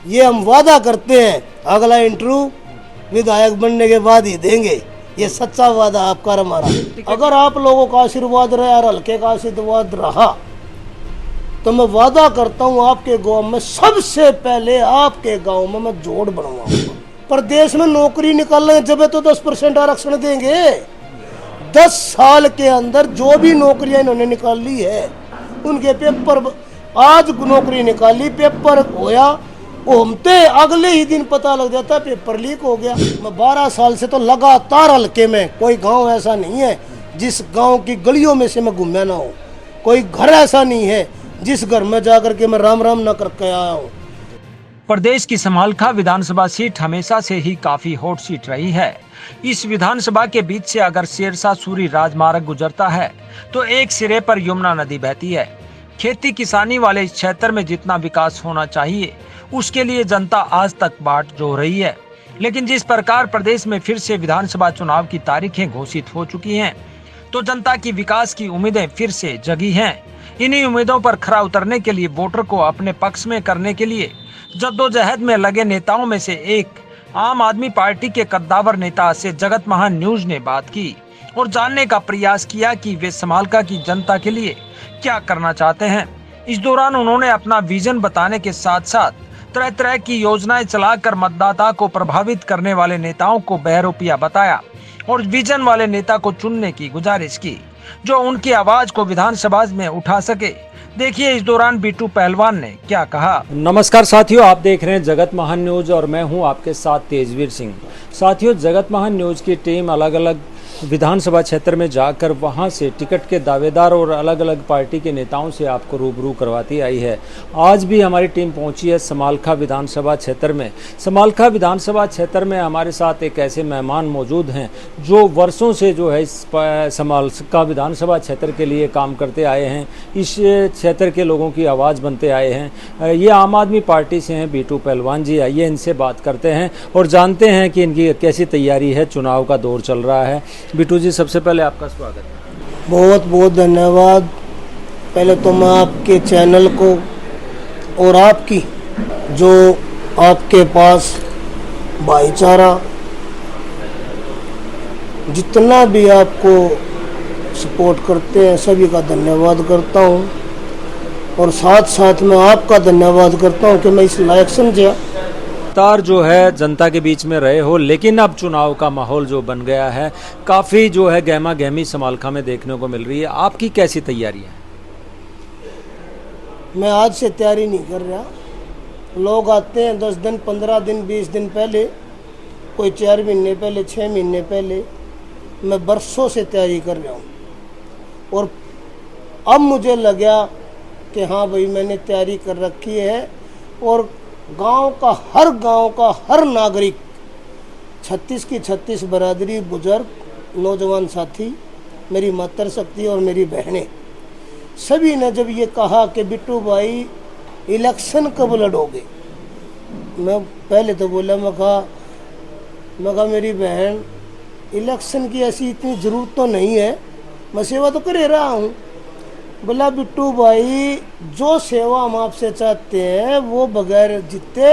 ये हम वादा करते हैं अगला इंटरव्यू विधायक बनने के बाद ही देंगे। ये सच्चा वादा आपका और हमारा। अगर आप लोगों का आशीर्वाद रहा और हल्के का आशीर्वाद रहा तो मैं वादा करता हूँ आपके गांव में सबसे पहले आपके गांव में मैं जोड़ बनवाऊंगा। प्रदेश में नौकरी निकालने जब तो 10% आरक्षण देंगे। 10 साल के अंदर जो भी नौकरियां इन्होंने निकाली है उनके पेपर, आज नौकरी निकाली, पेपर होया, घूमते अगले ही दिन पता लग जाता पेपर लीक हो गया। मैं 12 साल से तो लगातार हल्के में, कोई गांव ऐसा नहीं है जिस गांव की गलियों में से मैं घूमया ना हो, कोई घर ऐसा नहीं है जिस घर में जाकर के मैं राम राम ना करके आया हूँ। प्रदेश की समालखा विधानसभा सीट हमेशा से ही काफी हॉट सीट रही है। इस विधानसभा के बीच से अगर सिरसा सूरी राजमार्ग गुजरता है तो एक सिरे पर यमुना नदी बहती है। खेती किसानी वाले इस क्षेत्र में जितना विकास होना चाहिए उसके लिए जनता आज तक बाट जो रही है। लेकिन जिस प्रकार प्रदेश में फिर से विधानसभा चुनाव की तारीखें घोषित हो चुकी हैं, तो जनता की विकास की उम्मीदें फिर से जगी हैं। इन्हीं उम्मीदों पर खरा उतरने के लिए वोटर को अपने पक्ष में करने के लिए जद्दोजहद में लगे नेताओं में से एक आम आदमी पार्टी के कद्दावर नेता से जगत महान न्यूज ने बात की और जानने का प्रयास किया कि वे समालखा की जनता के लिए क्या करना चाहते हैं। इस दौरान उन्होंने अपना विजन बताने के साथ साथ तरह तरह की योजनाएं चलाकर मतदाता को प्रभावित करने वाले नेताओं को बहरूपिया बताया और विजन वाले नेता को चुनने की गुजारिश की जो उनकी आवाज को विधानसभा में उठा सके। देखिए इस दौरान बिट्टू पहलवान ने क्या कहा। नमस्कार साथियों, आप देख रहे हैं जगत महान न्यूज और मैं हूं आपके साथ तेजवीर सिंह। साथियों, जगत महान न्यूज की टीम अलग अलग विधानसभा क्षेत्र में जाकर वहां से टिकट के दावेदार और अलग अलग पार्टी के नेताओं से आपको रूबरू करवाती आई है। आज भी हमारी टीम पहुंची है समालखा विधानसभा क्षेत्र में। समालखा विधानसभा क्षेत्र में हमारे साथ एक ऐसे मेहमान मौजूद हैं जो वर्षों से जो है इस समालखा विधानसभा क्षेत्र के लिए काम करते आए हैं, इस क्षेत्र के लोगों की आवाज़ बनते आए हैं। ये आम आदमी पार्टी से हैं बिट्टू पहलवान जी। आइए इनसे बात करते हैं और जानते हैं कि इनकी कैसी तैयारी है। चुनाव का दौर चल रहा है। बिट्टू जी, सबसे पहले आपका स्वागत है। बहुत बहुत धन्यवाद। पहले तो मैं आपके चैनल को और आपकी जो आपके पास भाईचारा जितना भी आपको सपोर्ट करते हैं सभी का धन्यवाद करता हूं और साथ साथ मैं आपका धन्यवाद करता हूं कि मैं इस लायक समझा। तार जो है जनता के बीच में रहे हो, लेकिन अब चुनाव का माहौल जो बन गया है, काफ़ी जो है गहमा गहमी समालखा में देखने को मिल रही है। आपकी कैसी तैयारी है? मैं आज से तैयारी नहीं कर रहा। लोग आते हैं 10 दिन 15 दिन 20 दिन पहले, कोई 4 महीने पहले, 6 महीने पहले। मैं बरसों से तैयारी कर रहा हूँ और अब मुझे लगा कि हाँ भाई मैंने तैयारी कर रखी है। और गांव का हर नागरिक, 36 की 36 बरादरी, बुजुर्ग, नौजवान साथी, मेरी मातृशक्ति और मेरी बहनें, सभी ने जब ये कहा कि बिट्टू भाई इलेक्शन कब लड़ोगे, मैं पहले तो बोला, मैं कहा मेरी बहन इलेक्शन की ऐसी इतनी ज़रूरत तो नहीं है, मैं सेवा तो कर रहा हूँ। बोला बिट्टू भाई जो सेवा हम आपसे चाहते हैं वो बगैर जीते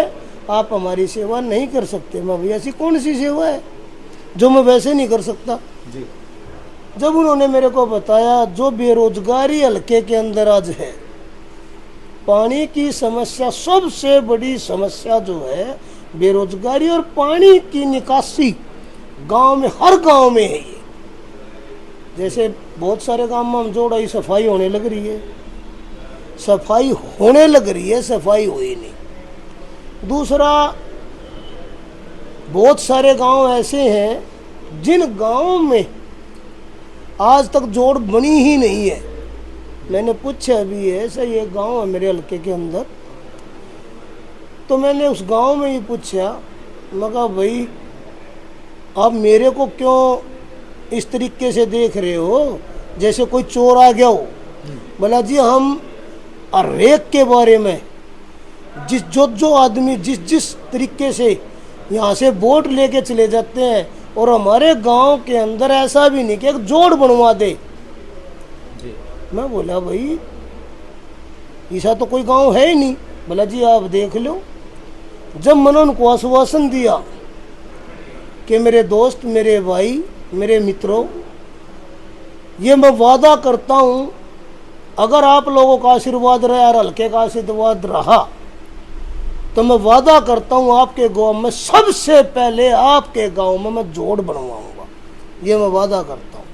आप हमारी सेवा नहीं कर सकते। मैं भाई ऐसी कौन सी सेवा है जो मैं वैसे नहीं कर सकता जी। जब उन्होंने मेरे को बताया जो बेरोजगारी हल्के के अंदर आज है, पानी की समस्या सबसे बड़ी समस्या जो है बेरोजगारी और पानी की निकासी गांव में, हर गांव में है। ये जैसे बहुत सारे गांव में हम जोड़ा सफाई होने लग रही है, सफाई होने लग रही है, सफाई हुई नहीं। दूसरा, बहुत सारे गांव ऐसे हैं जिन गांवों में आज तक जोड़ बनी ही नहीं है। मैंने पूछा अभी ऐसा ये गांव है मेरे हल्के के अंदर, तो मैंने उस गांव में ही पूछा, मैं कहा भाई आप मेरे को क्यों इस तरीके से देख रहे हो जैसे कोई चोर आ गया हो। बोला जी हम रेक के बारे में जो आदमी जिस तरीके से यहाँ से वोट लेके चले जाते हैं और हमारे गांव के अंदर ऐसा भी नहीं कि एक जोड़ बनवा दे जी। मैं बोला भाई ऐसा तो कोई गांव है ही नहीं। बोला जी आप देख लो, जब मैंने उनको आश्वासन दिया कि मेरे दोस्त, मेरे भाई, मेरे मित्रों, ये मैं वादा करता हूँ, अगर आप लोगों का आशीर्वाद रहा और हल्के का आशीर्वाद रहा तो मैं वादा करता हूँ आपके गांव में सबसे पहले आपके गांव में मैं जोड़ बनवाऊंगा, ये मैं वादा करता हूँ।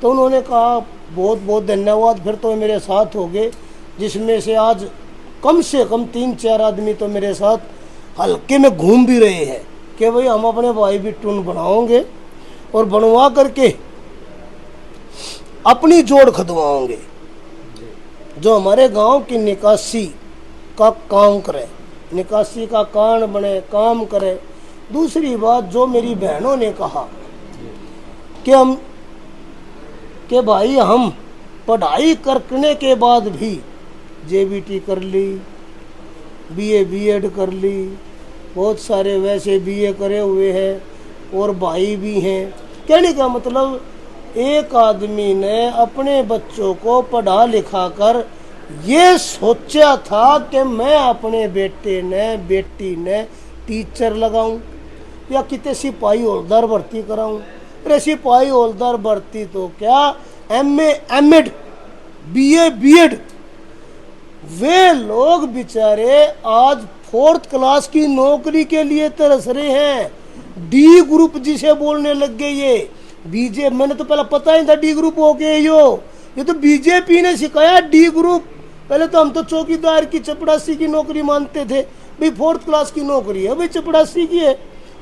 तो उन्होंने कहा बहुत बहुत धन्यवाद, फिर तो मेरे साथ हो गए, जिसमें से आज कम से कम 3-4 आदमी तो मेरे साथ हल्के में घूम भी रहे हैं कि भाई हम अपने भाई बिट्टू बनाओगे और बनवा करके अपनी जोड़ खदवाओगे जो हमारे गांव की निकासी का काम करे, निकासी का कारण बने, काम करे। दूसरी बात जो मेरी बहनों ने कहा कि भाई हम पढ़ाई करने के बाद भी जेबीटी कर ली, बीए बीएड कर ली, बहुत सारे वैसे बीए करे हुए हैं और भाई भी हैं। कहने का मतलब एक आदमी ने अपने बच्चों को पढ़ा लिखा कर ये सोचा था कि मैं अपने बेटे ने, बेटी ने टीचर लगाऊं या कितने सिपाही हौलदार भर्ती कराऊं। अरे सिपाही हौलदार भर्ती तो क्या, एमए एमएड बीए बीएड, वे लोग बेचारे आज 4th क्लास की नौकरी के लिए तरस रहे हैं। डी ग्रुप जिसे बोलने लग गए ये बीजे, मैंने तो पहले पता ही था डी ग्रुप हो गए ये तो बीजेपी ने सिखाया डी ग्रुप। पहले तो हम तो चौकीदार की, चपड़ासी की नौकरी मानते थे, भाई 4th क्लास की नौकरी है, भाई चपड़ासी की है,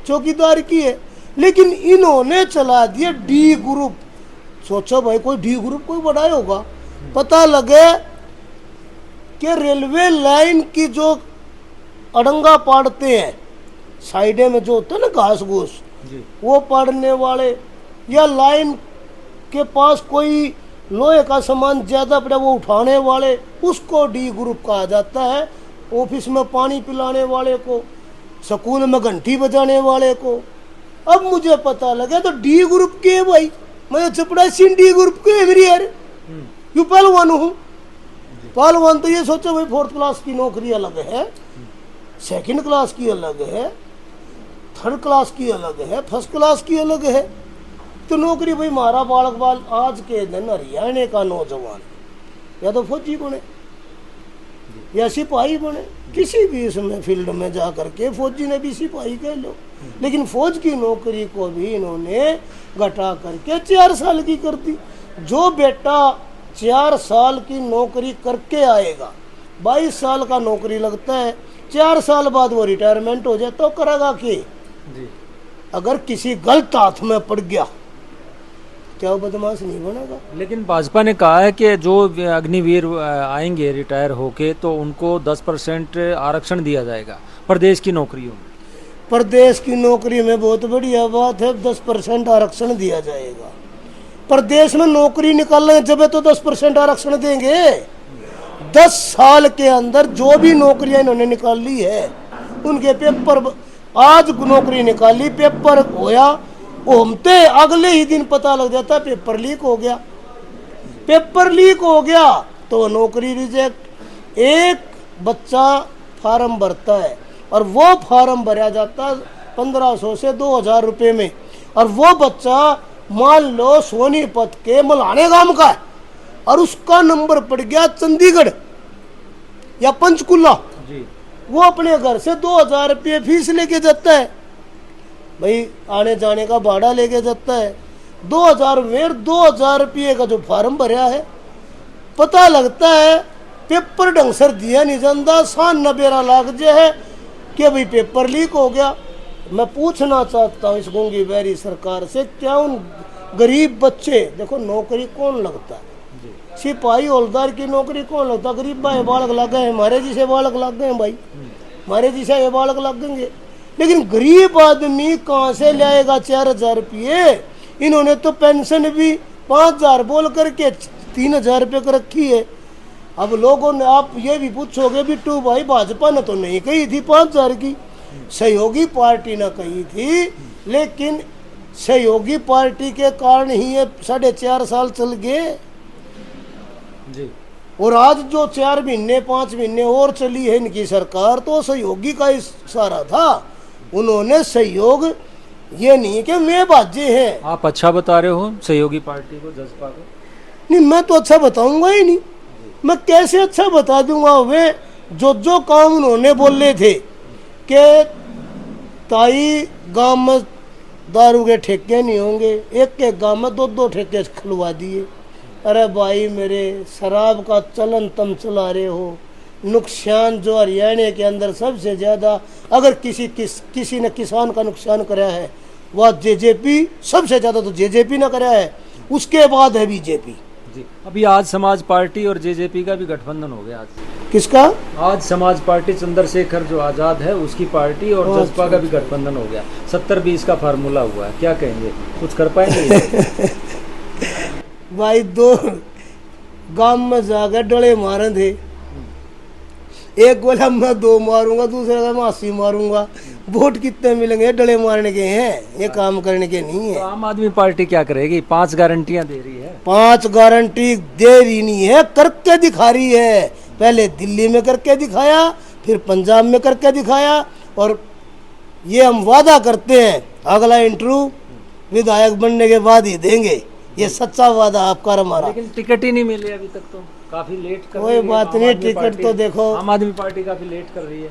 चौकीदार की है, लेकिन इन्होंने चला दिया डी ग्रुप। सोचो भाई कोई डी ग्रुप कोई बढ़ाया होगा, पता लगे कि रेलवे लाइन की जो अड़ंगा पाड़ते हैं साइडे में जो होता है ना घास घूस, वो पाड़ने वाले या लाइन के पास कोई लोहे का सामान ज्यादा पड़ा वो उठाने वाले, उसको डी ग्रुप कहा जाता है। ऑफिस में पानी पिलाने वाले को, स्कूल में घंटी बजाने वाले को। अब मुझे पता लगा तो डी ग्रुप के है भाई, मैं चपड़ासी डी ग्रुप के है मेरी यार, यू पहलवान हूँ। पहलवान तो ये सोचो भाई 4th क्लास की नौकरी अलग है, 2nd क्लास की अलग है, 3rd क्लास की अलग है, 1st क्लास की अलग है। तो नौकरी भाई मारा बालक बाल आज के दिन हरियाणा का नौजवान या तो फौजी बने या सिपाही बने, किसी भी इसमें फील्ड में जा करके, फौजी ने भी सिपाही कह लो, लेकिन फौज की नौकरी को भी इन्होंने घटा करके 4 साल की कर दी। जो बेटा 4 साल की नौकरी करके आएगा, 22 साल का नौकरी लगता है, 4 साल बाद वो रिटायरमेंट हो जाए तो करेगा कि अगर किसी गलत हाथ में पड़ गया क्या वो बदमाश नहीं बनेगा। लेकिन भाजपा ने कहा है कि जो अग्निवीर आएंगे रिटायर होके तो उनको 10% आरक्षण दिया जाएगा प्रदेश की नौकरियों में। प्रदेश की नौकरी में बहुत बढ़िया बात है, 10% आरक्षण दिया जाएगा। प्रदेश में नौकरी निकालने जब तो 10% आरक्षण देंगे। 10 साल के अंदर जो भी नौकरियां इन्होंने निकाल ली है उनके पेपर, आज नौकरी निकाली, पेपर होया, घूमते अगले ही दिन पता लग जाता पेपर लीक हो गया। पेपर लीक हो गया तो नौकरी रिजेक्ट। एक बच्चा फार्म भरता है और वो फार्म भरा जाता 1500 से 2000 रुपये में, और वो बच्चा मान लो सोनीपत के मलाने गांव का है और उसका नंबर पड़ गया चंडीगढ़ या पंचकुला, वो अपने घर से 2000 रुपये फीस लेके जाता है, भाई आने जाने का भाड़ा लेके जाता है। 2000 रुपये का जो फार्म भरा है, पता लगता है पेपर ढंग से दिया नहीं जाता, 97 लाख जो है कि भाई पेपर लीक हो गया। मैं पूछना चाहता हूँ इस गूंगी बहरी सरकार से, क्या उन गरीब बच्चे, देखो नौकरी कौन लगता है, सिपाही हौलदार की नौकरी कौन लगता है, गरीब भाई बालक लग गए, हमारे जैसे बालक लग गए भाई, हमारे जैसे ये बालक लगेंगे, लेकिन गरीब आदमी कहाँ से लाएगा 4000 रुपये। इन्होंने तो पेंशन भी 5000 बोल करके 3000 रुपये कर रखी है। अब लोगों ने, आप ये भी पूछोगे बिट्टू भाई भाजपा ने तो नहीं कही थी 5000 की, सहयोगी पार्टी ने कही थी, लेकिन सहयोगी पार्टी के कारण ही ये 4.5 साल चल गए। और आज जो 4 महीने 5 महीने और चली है इनकी सरकार, तो सहयोगी का इशारा था। उन्होंने सहयोग, ये नहीं कि मैं बाजे हैं। आप अच्छा बता रहे हो सहयोगी पार्टी को, जसपा को? नहीं, मैं तो अच्छा बताऊंगा ही नहीं। मैं कैसे अच्छा बता दूंगा? वे जो काम उन्होंने बोले थे कि ताई गांव में दारू के ठेके नहीं होंगे, एक गांव में 2 ठेके खुलवा दिए। अरे भाई मेरे, शराब का चलन तुम चला रहे हो। नुकसान जो हरियाणा के अंदर सबसे ज़्यादा, अगर किसी ने किसान का नुकसान करा है वह जेजेपी, सबसे ज़्यादा तो जेजेपी ने करा है, उसके बाद है बीजेपी। जी, अभी आज समाज पार्टी और जेजेपी का भी गठबंधन हो गया। आज किसका? आज समाज पार्टी चंद्रशेखर जो आजाद है उसकी पार्टी और जसपा का भी गठबंधन हो गया। 70-20 का फार्मूला हुआ है, क्या कहेंगे? कुछ कर पाएंगे? भाई 2 गांव में जाकर डले मारे थे। एक बोला मैं 2 मारूंगा, दूसरे का मैं 80 मारूंगा। वोट कितने मिलेंगे? डले मारने के हैं, ये काम करने के नहीं है। तो आम आदमी पार्टी क्या करेगी? 5 गारंटियां दे रही है। 5 गारंटी दे रही नहीं है, करके दिखा रही है। पहले दिल्ली में करके दिखाया, फिर पंजाब में करके दिखाया, और ये हम वादा करते हैं अगला इंटरव्यू विधायक बनने के बाद ही देंगे। ये सच्चा वादा आपका हमारा। लेकिन टिकट ही नहीं मिले अभी तक, तो काफी लेट कर कोई रही है। बात नहीं, टिकट तो देखो, आम आदमी पार्टी काफी लेट कर रही है।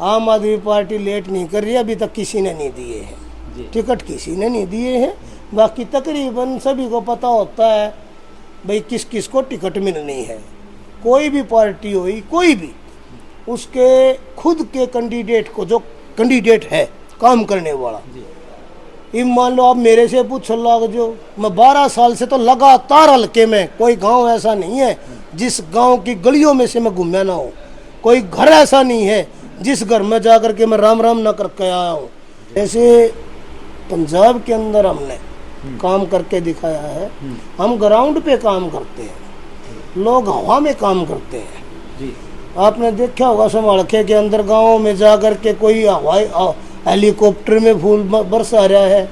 आम आदमी पार्टी लेट नहीं कर रही है, अभी तक किसी ने नहीं दिए हैं टिकट, किसी ने नहीं दिए हैं। बाकी तकरीबन सभी को पता होता है भाई किस किस को टिकट मिलनी है। कोई भी पार्टी हो, कोई भी, उसके खुद के कैंडिडेट को, जो कैंडिडेट है काम करने वाला, ये मान लो आप मेरे से पूछ लग जो, मैं 12 साल से तो लगातार हल्के में, कोई गांव ऐसा नहीं है जिस गांव की गलियों में से मैं घूमया ना हो, कोई घर ऐसा नहीं है जिस घर में जा कर के मैं राम राम ना करके आया हूँ। ऐसे पंजाब के अंदर हमने काम करके दिखाया है। हम ग्राउंड पे काम करते हैं, लोग हवा में काम करते हैं। जी, आपने देखा होगा समालखे के अंदर गाँव में जा कर के कोई हवाई हेलीकॉप्टर में फूल बरसा रहा है,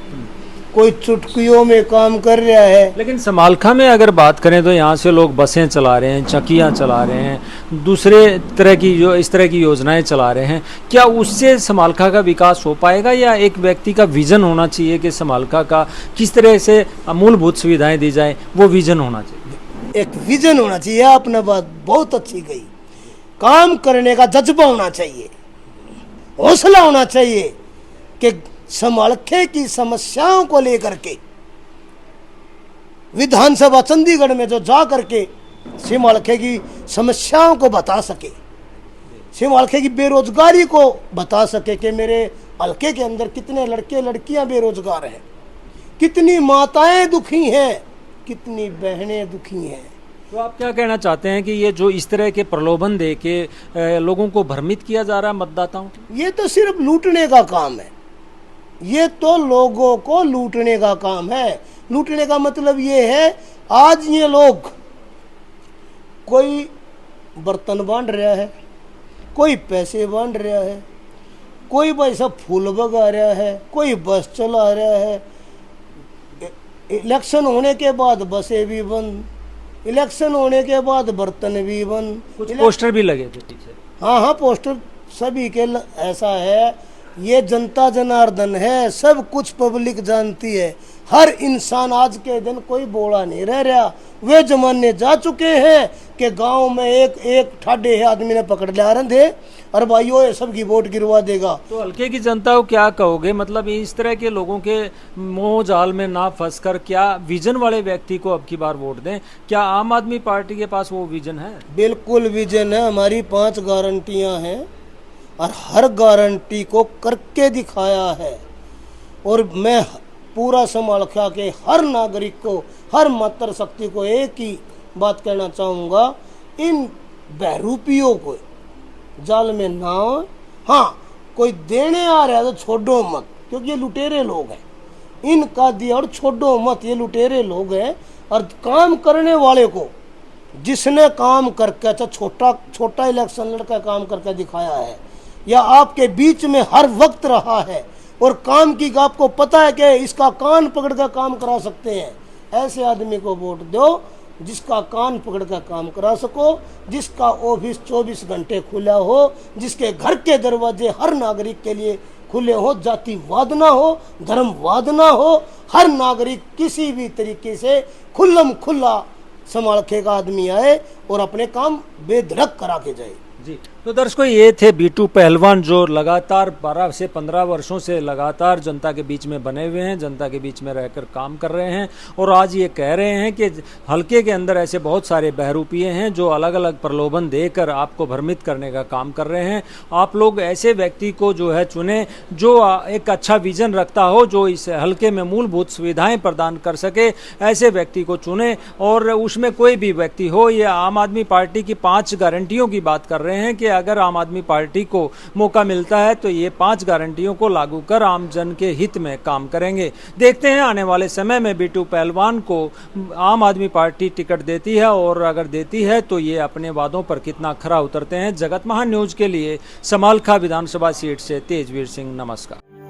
कोई चुटकियों में काम कर रहा है। लेकिन समालखा में अगर बात करें तो यहाँ से लोग बसें चला रहे हैं, चक्कियाँ चला रहे हैं, दूसरे तरह की जो इस तरह की योजनाएं चला रहे हैं। क्या उससे समालखा का विकास हो पाएगा, या एक व्यक्ति का विजन होना चाहिए कि समालखा का किस तरह से मूलभूत सुविधाएं दी जाए, वो विजन होना चाहिए? एक विजन होना चाहिए। आपने बात बहुत अच्छी कही। काम करने का जज्बा होना चाहिए, हौसला होना चाहिए कि समालखे की समस्याओं को लेकर के विधानसभा चंडीगढ़ में जो जा करके समालखे की समस्याओं को बता सके, समालखे की बेरोजगारी को बता सके कि मेरे हल्के के अंदर कितने लड़के लड़कियां बेरोजगार हैं, कितनी माताएं दुखी हैं, कितनी बहनें दुखी हैं। तो आप क्या कहना चाहते हैं कि ये जो इस तरह के प्रलोभन दे के लोगों को भ्रमित किया जा रहा है मतदाताओं को? ये तो सिर्फ लूटने का काम है। ये तो लोगों को लूटने का काम है। लूटने का मतलब ये है, आज ये लोग, कोई बर्तन बांट रहा है, कोई पैसे बांट रहा है, कोई भाई सब फूल बगा रहा है, कोई बस चला रहा है। इलेक्शन होने के बाद बसें भी बंद, इलेक्शन होने के बाद बर्तन भी बंद, कुछ पोस्टर भी लगे थे पीछे। हाँ, पोस्टर सभी के ऐसा है। ये जनता जनार्दन है, सब कुछ पब्लिक जानती है। हर इंसान आज के दिन कोई बोला नहीं रह रहा। वे जमाने जा चुके हैं कि गांव में एक ठाडे है आदमी ने पकड़ लिया रहे थे, और भाइयों ये सबकी वोट गिरवा देगा। तो हल्के की जनता को क्या कहोगे? मतलब इस तरह के लोगों के मोह जाल में ना फंसकर क्या विजन वाले व्यक्ति को अब की बार वोट दें? क्या आम आदमी पार्टी के पास वो विजन है? बिल्कुल विजन है। हमारी 5 गारंटियां हैं और हर गारंटी को करके दिखाया है। और मैं पूरा समालखा के हर नागरिक को, हर मातृ शक्ति को एक ही बात कहना चाहूँगा, इन बहरूपियों को जाल में ना हो। हाँ, कोई देने आ रहा है तो छोड़ो मत, क्योंकि ये लुटेरे लोग हैं। इनका दिया और छोड़ो मत, ये लुटेरे लोग हैं। और काम करने वाले को, जिसने काम करके, अच्छा छोटा इलेक्शन लड़का काम करके दिखाया है, या आपके बीच में हर वक्त रहा है और काम की आपको पता है कि इसका कान पकड़ कर काम करा सकते हैं, ऐसे आदमी को वोट दो। जिसका कान पकड़ कर काम करा सको, जिसका ऑफिस 24 घंटे खुला हो, जिसके घर के दरवाजे हर नागरिक के लिए खुले हो, जातिवाद ना हो, धर्मवाद ना हो, हर नागरिक किसी भी तरीके से खुल्लम खुल्ला संभाल के का आदमी आए और अपने काम बेधड़क करा के जाए। जी, तो दर्शकों ये थे बीटू पहलवान जो लगातार 12 से 15 वर्षों से लगातार जनता के बीच में बने हुए हैं, जनता के बीच में रहकर काम कर रहे हैं और आज ये कह रहे हैं कि हलके के अंदर ऐसे बहुत सारे बहरूपिये हैं जो अलग अलग प्रलोभन देकर आपको भ्रमित करने का काम कर रहे हैं। आप लोग ऐसे व्यक्ति को जो है चुने जो एक अच्छा विजन रखता हो, जो इस हलके में मूलभूत सुविधाएं प्रदान कर सके, ऐसे व्यक्ति को चुने। और उसमें कोई भी व्यक्ति हो, ये आम आदमी पार्टी की 5 गारंटियों की बात कर रहे हैं कि अगर आम आदमी पार्टी को मौका मिलता है तो ये 5 गारंटियों को लागू कर आम जन के हित में काम करेंगे। देखते हैं आने वाले समय में बीटू पहलवान को आम आदमी पार्टी टिकट देती है और अगर देती है तो ये अपने वादों पर कितना खरा उतरते हैं। जगत महान न्यूज के लिए समालखा विधानसभा सीट से तेजवीर सिंह, नमस्कार।